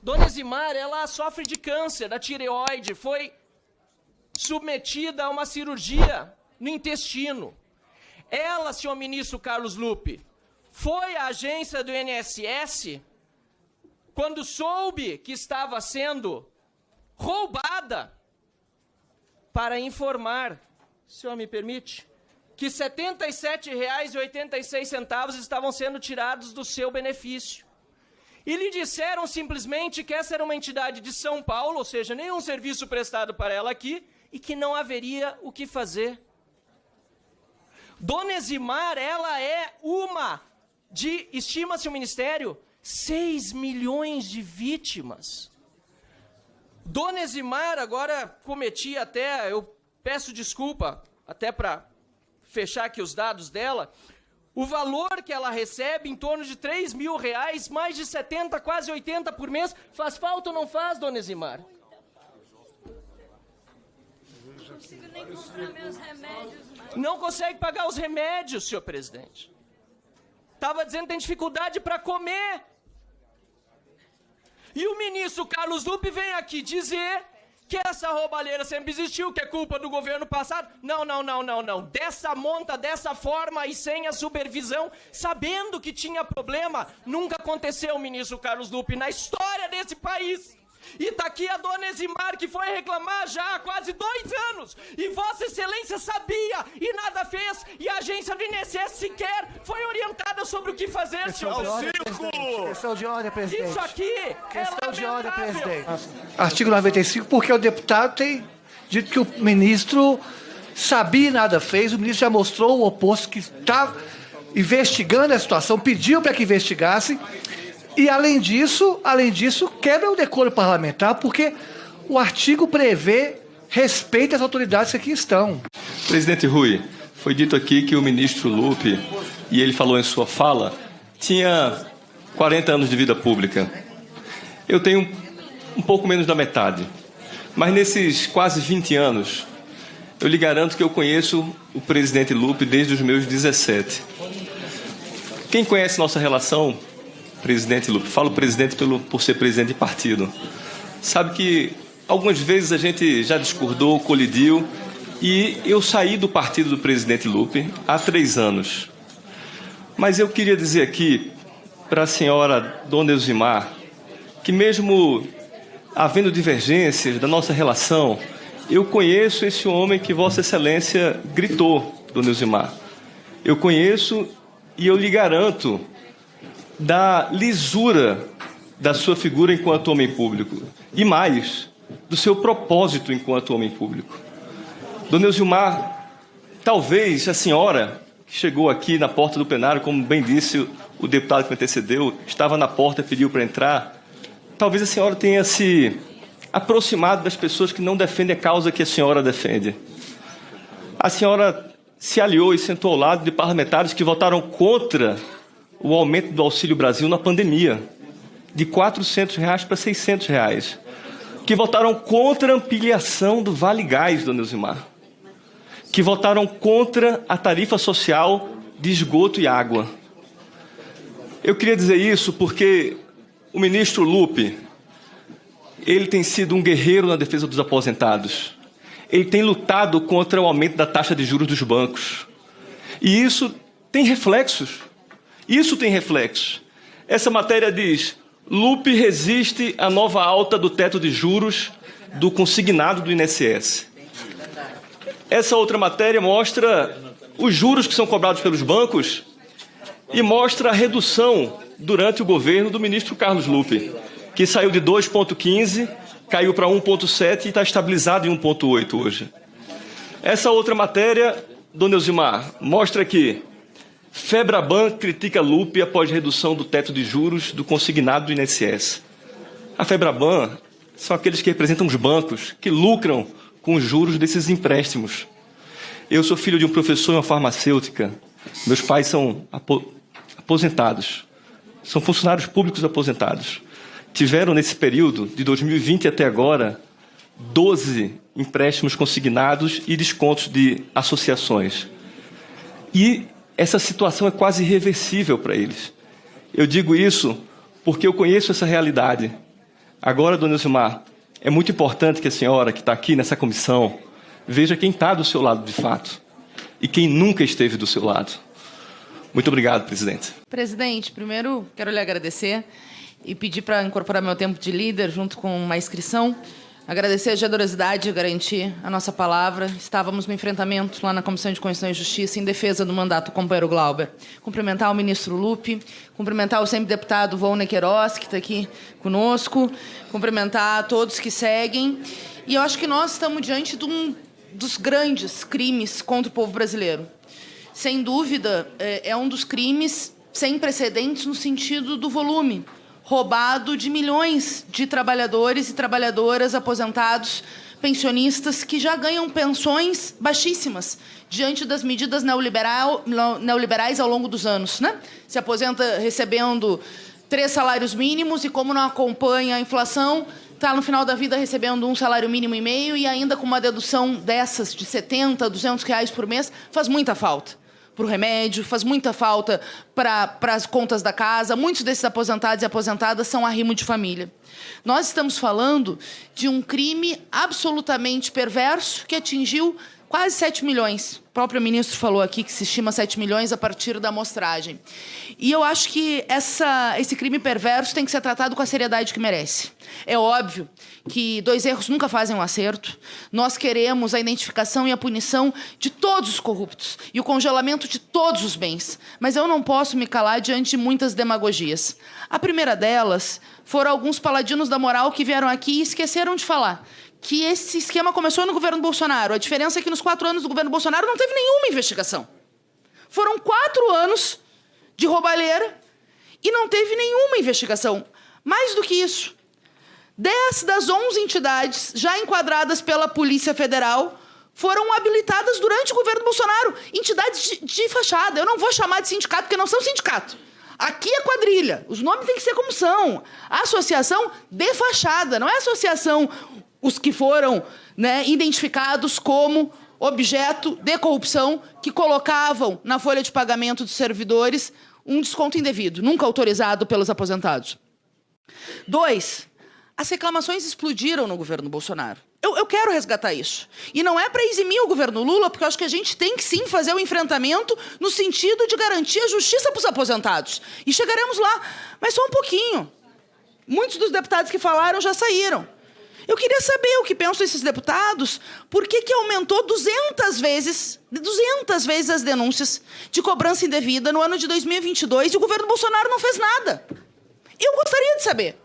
Dona Eximar, ela sofre de câncer da tireoide, foi submetida a uma cirurgia no intestino. Ela, senhor ministro Carlos Lupe, foi à agência do INSS quando soube que estava sendo roubada para informar, se o senhor me permite, que R$ 77,86 estavam sendo tirados do seu benefício. E lhe disseram simplesmente que essa era uma entidade de São Paulo, ou seja, nenhum serviço prestado para ela aqui, e que não haveria o que fazer. Dona Eximar, ela é uma de, estima-se o Ministério, 6 milhões de vítimas. Dona Eximar, agora cometi até, eu peço desculpa, até para fechar aqui os dados dela, o valor que ela recebe, em torno de R$ 3.000, mais de 70, quase 80 por mês, faz falta ou não faz, Dona Eximar? Não consigo nem comprar meus remédios. Não consegue pagar os remédios, senhor presidente. Estava dizendo que tem dificuldade para comer. E o ministro Carlos Lupe vem aqui dizer que essa roubalheira sempre existiu, que é culpa do governo passado. Não. Dessa monta, dessa forma e sem a supervisão, sabendo que tinha problema, nunca aconteceu, ministro Carlos Lupe, na história desse país. E está aqui a dona Eximar, que foi reclamar já há quase 2 anos. E Vossa Excelência sabia e nada fez. E a agência do INSS sequer foi orientada sobre o que fazer, senhor presidente. Questão de ordem, presidente. Isso aqui Questão de ordem, lamentável. presidente. Artigo 95, porque o deputado tem dito que o ministro sabia e nada fez. O ministro já mostrou o oposto, que está investigando a situação, pediu para que investigasse. E, além disso, quebra o decoro parlamentar, porque o artigo prevê respeito às autoridades que aqui estão. Presidente Rui, foi dito aqui que o ministro Lupe, e ele falou em sua fala, tinha 40 anos de vida pública. Eu tenho um pouco menos da metade. Mas nesses quase 20 anos, eu lhe garanto que eu conheço o presidente Lupe desde os meus 17. Quem conhece nossa relação, presidente Lupe, falo presidente por ser presidente de partido, sabe que algumas vezes a gente já discordou, colidiu, e eu saí do partido do presidente Lupe há 3 anos. Mas eu queria dizer aqui para a senhora Dona Eximar que, mesmo havendo divergências da nossa relação, eu conheço esse homem que Vossa Excelência gritou, Dona Eximar. Eu conheço e eu lhe garanto da lisura da sua figura enquanto homem público e mais, do seu propósito enquanto homem público. Dona Eximar, talvez a senhora que chegou aqui na porta do plenário, como bem disse o deputado que me antecedeu, estava na porta e pediu para entrar, talvez a senhora tenha se aproximado das pessoas que não defendem a causa que a senhora defende. A senhora se aliou e sentou ao lado de parlamentares que votaram contra o aumento do Auxílio Brasil na pandemia, de R$ 400 para R$ 600, que votaram contra a ampliação do Vale Gás, Dona Eximar, que votaram contra a tarifa social de esgoto e água. Eu queria dizer isso porque o ministro Lupe, ele tem sido um guerreiro na defesa dos aposentados. Ele tem lutado contra o aumento da taxa de juros dos bancos. E isso tem reflexos. Essa matéria diz: Lupe resiste à nova alta do teto de juros do consignado do INSS. Essa outra matéria mostra os juros que são cobrados pelos bancos e mostra a redução durante o governo do ministro Carlos Lupe, que saiu de 2,15, caiu para 1,7 e está estabilizado em 1,8 hoje. Essa outra matéria, Dona Eximar, mostra que Febraban critica Lupe após redução do teto de juros do consignado do INSS. A Febraban são aqueles que representam os bancos, que lucram com os juros desses empréstimos. Eu sou filho de um professor em uma farmacêutica. Meus pais são aposentados. São funcionários públicos aposentados. Tiveram, nesse período, de 2020 até agora, 12 empréstimos consignados e descontos de associações. E essa situação é quase irreversível para eles. Eu digo isso porque eu conheço essa realidade. Agora, dona Elcimar, é muito importante que a senhora, que está aqui nessa comissão, veja quem está do seu lado de fato e quem nunca esteve do seu lado. Muito obrigado, presidente. Presidente, primeiro quero lhe agradecer e pedir para incorporar meu tempo de líder junto com uma inscrição. Agradecer a generosidade de garantir a nossa palavra. Estávamos no enfrentamento lá na Comissão de Constituição e Justiça em defesa do mandato do companheiro Glauber. Cumprimentar o ministro Lupe, cumprimentar o sempre deputado Volney Queiroz, que está aqui conosco, cumprimentar todos que seguem. E eu acho que nós estamos diante de um dos grandes crimes contra o povo brasileiro. Sem dúvida, é um dos crimes sem precedentes no sentido do volume, roubado de milhões de trabalhadores e trabalhadoras aposentados, pensionistas, que já ganham pensões baixíssimas diante das medidas neoliberais ao longo dos anos, né? Se aposenta recebendo 3 salários mínimos e, como não acompanha a inflação, está no final da vida recebendo um salário mínimo e meio e ainda com uma dedução dessas de 70, R$200 por mês, faz muita falta para o remédio, faz muita falta para as contas da casa. Muitos desses aposentados e aposentadas são arrimo de família. Nós estamos falando de um crime absolutamente perverso que atingiu quase 7 milhões. O próprio ministro falou aqui que se estima 7 milhões a partir da amostragem. E eu acho que esse crime perverso tem que ser tratado com a seriedade que merece. É óbvio que 2 erros nunca fazem um acerto. Nós queremos a identificação e a punição de todos os corruptos e o congelamento de todos os bens. Mas eu não posso me calar diante de muitas demagogias. A primeira delas foram alguns paladinos da moral que vieram aqui e esqueceram de falar que esse esquema começou no governo Bolsonaro. A diferença é que nos 4 anos do governo Bolsonaro não teve nenhuma investigação. Foram 4 anos de roubalheira e não teve nenhuma investigação. Mais do que isso, 10 das 11 entidades já enquadradas pela Polícia Federal foram habilitadas durante o governo Bolsonaro. Entidades de fachada. Eu não vou chamar de sindicato, porque não são sindicato. Aqui é quadrilha. Os nomes têm que ser como são. Associação de fachada. Não é associação os que foram, né, identificados como objeto de corrupção, que colocavam na folha de pagamento dos servidores um desconto indevido, nunca autorizado pelos aposentados. 2, as reclamações explodiram no governo Bolsonaro. Eu quero resgatar isso. E não é para eximir o governo Lula, porque eu acho que a gente tem que sim fazer o enfrentamento no sentido de garantir a justiça para os aposentados. E chegaremos lá, mas só um pouquinho. Muitos dos deputados que falaram já saíram. Eu queria saber o que pensam esses deputados, por que aumentou 200 vezes as denúncias de cobrança indevida no ano de 2022 e o governo Bolsonaro não fez nada. Eu gostaria de saber.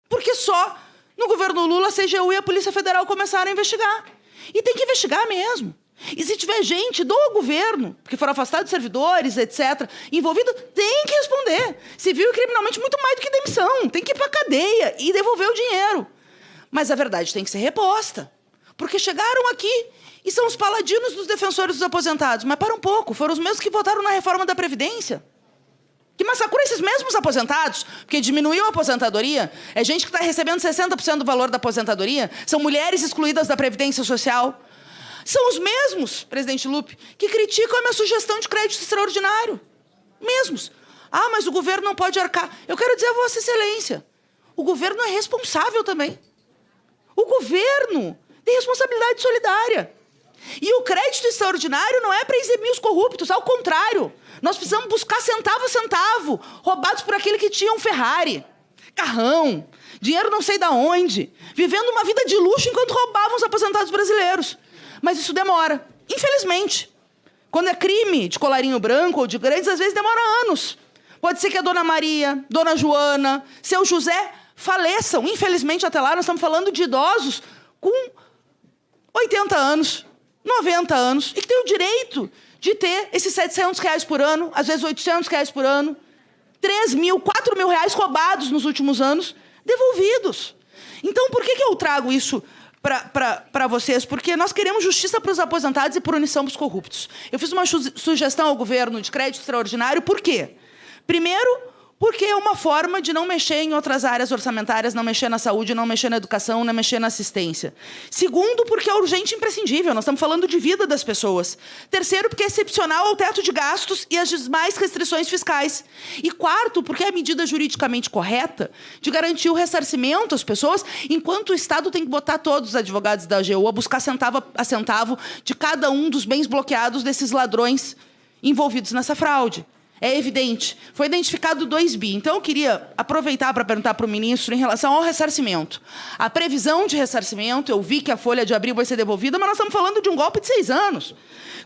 Porque só no governo Lula, a CGU e a Polícia Federal começaram a investigar. E tem que investigar mesmo. E se tiver gente do governo, que foram afastados de servidores, etc., envolvido, tem que responder. Civil e criminalmente, muito mais do que demissão. Tem que ir para a cadeia e devolver o dinheiro. Mas a verdade tem que ser reposta. Porque chegaram aqui e são os paladinos dos defensores dos aposentados. Mas para um pouco, foram os mesmos que votaram na reforma da Previdência. Que massacrou esses mesmos aposentados, porque diminuiu a aposentadoria. É gente que está recebendo 60% do valor da aposentadoria. São mulheres excluídas da Previdência Social. São os mesmos, presidente Lupe, que criticam a minha sugestão de crédito extraordinário. Mesmos. Ah, mas o governo não pode arcar. Eu quero dizer a Vossa Excelência, o governo é responsável também. O governo tem responsabilidade solidária. E o crédito extraordinário não é para eximir os corruptos, ao contrário. Nós precisamos buscar centavo a centavo, roubados por aquele que tinha um Ferrari, carrão, dinheiro não sei de onde, vivendo uma vida de luxo enquanto roubavam os aposentados brasileiros. Mas isso demora, infelizmente. Quando é crime de colarinho branco ou de grandes, às vezes demora anos. Pode ser que a dona Maria, dona Joana, seu José faleçam. Infelizmente, até lá, nós estamos falando de idosos com 80 anos, 90 anos, e que têm o direito de ter esses R$700 por ano, às vezes R$800 por ano, 3 mil, 4 mil reais roubados nos últimos anos, devolvidos. Então, por que eu trago isso para vocês? Porque nós queremos justiça para os aposentados e punição para os corruptos. Eu fiz uma sugestão ao governo de crédito extraordinário, por quê? Primeiro, porque é uma forma de não mexer em outras áreas orçamentárias, não mexer na saúde, não mexer na educação, não mexer na assistência. Segundo, porque é urgente e imprescindível, nós estamos falando de vida das pessoas. Terceiro, porque é excepcional ao teto de gastos e as demais restrições fiscais. E quarto, porque é a medida juridicamente correta de garantir o ressarcimento às pessoas, enquanto o Estado tem que botar todos os advogados da AGU a buscar centavo a centavo de cada um dos bens bloqueados desses ladrões envolvidos nessa fraude. É evidente. Foi identificado 2 bi. Então, eu queria aproveitar para perguntar para o ministro em relação ao ressarcimento. A previsão de ressarcimento, eu vi que a folha de abril vai ser devolvida, mas nós estamos falando de um golpe de 6 anos.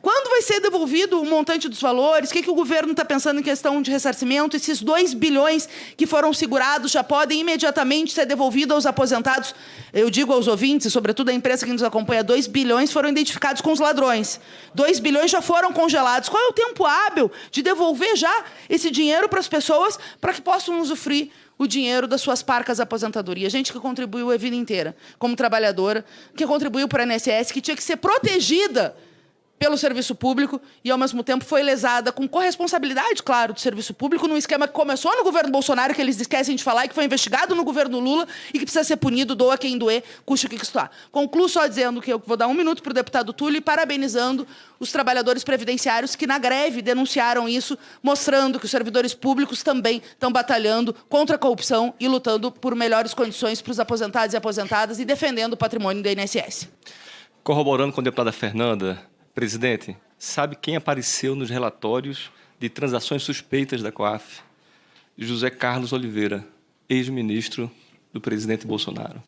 Quando vai ser devolvido o montante dos valores? O que o governo está pensando em questão de ressarcimento? Esses 2 bilhões que foram segurados já podem imediatamente ser devolvidos aos aposentados? Eu digo aos ouvintes, sobretudo a imprensa que nos acompanha, 2 bilhões foram identificados com os ladrões. 2 bilhões já foram congelados. Qual é o tempo hábil de devolver já esse dinheiro para as pessoas para que possam usufruir o dinheiro das suas parcas aposentadoria? Gente que contribuiu a vida inteira como trabalhadora, que contribuiu para a INSS, que tinha que ser protegida pelo serviço público e, ao mesmo tempo, foi lesada com corresponsabilidade, claro, do serviço público, num esquema que começou no governo Bolsonaro, que eles esquecem de falar, e que foi investigado no governo Lula e que precisa ser punido, doa quem doer, custe o que custar. Concluo só dizendo que eu vou dar 1 minuto para o deputado Túlio e parabenizando os trabalhadores previdenciários que, na greve, denunciaram isso, mostrando que os servidores públicos também estão batalhando contra a corrupção e lutando por melhores condições para os aposentados e aposentadas e defendendo o patrimônio da INSS. Corroborando com a deputada Fernanda, presidente, sabe quem apareceu nos relatórios de transações suspeitas da COAF? José Carlos Oliveira, ex-ministro do presidente Bolsonaro.